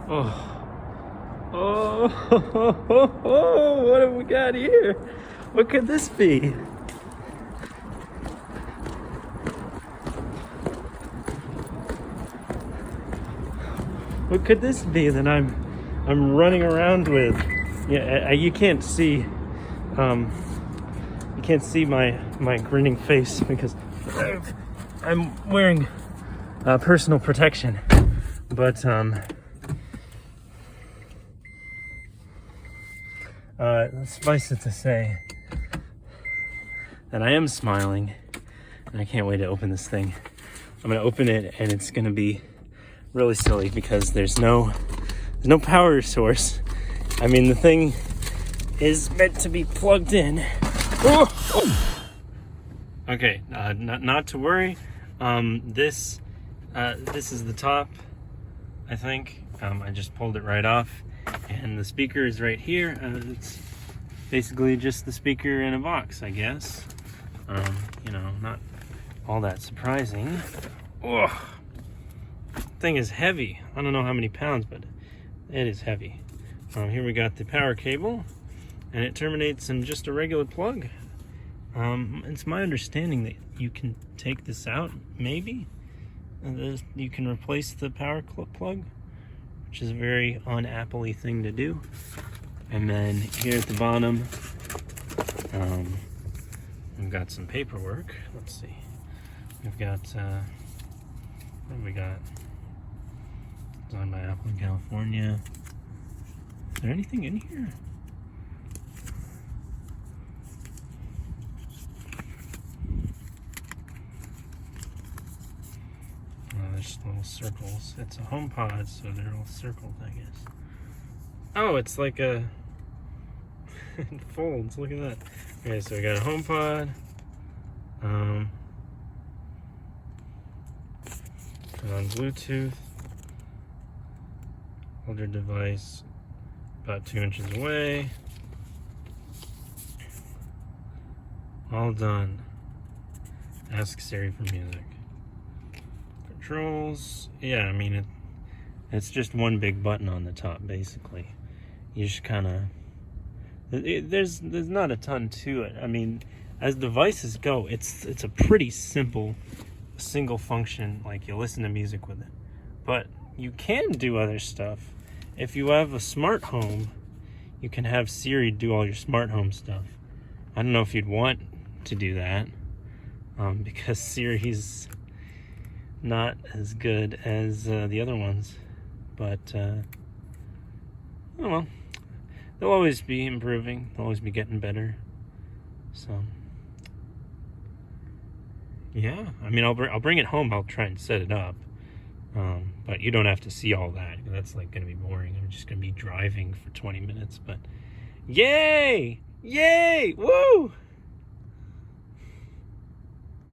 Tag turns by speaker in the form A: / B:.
A: Oh, oh, what have we got here? What could this be? What could this be that I'm running around with? Yeah, you can't see my grinning face because I'm wearing personal protection. But suffice it to say that I am smiling, and I can't wait to open this thing. I'm gonna open it, and it's gonna be really silly because there's no power source. I mean, the thing is meant to be plugged in. Oh! Okay, not to worry. This is the top, I think. I just pulled it right off, and the speaker is right here. It's basically just the speaker in a box, I guess. Not all that surprising. Oh, thing is heavy. I don't know how many pounds, but it is heavy. Here we got the power cable, and it terminates in just a regular plug. It's my understanding that you can take this out, maybe. You can replace the power plug, which is a very un-Apple-y thing to do. And then here at the bottom, we've got some paperwork. Let's see. We've got, what have we got? Designed by Apple in California. Is there anything in here? There's little circles. It's a HomePod, so they're all circled, I guess. Oh, it's like a... it folds. Look at that. Okay, so we got a HomePod. On Bluetooth. Hold your device about 2 inches away. All done. Ask Siri for music. Controls. Yeah, I mean, it's just one big button on the top, basically. You just kind of... There's not a ton to it. I mean, as devices go, it's a pretty simple single function, like you listen to music with it. But you can do other stuff. If you have a smart home, you can have Siri do all your smart home stuff. I don't know if you'd want to do that, because Siri's not as good as the other ones. But, oh well. They'll always be improving. They'll always be getting better. So, yeah. I mean, I'll bring it home. I'll try and set it up. But you don't have to see all that. That's like going to be boring. I'm just going to be driving for 20 minutes. But, yay! Yay! Woo!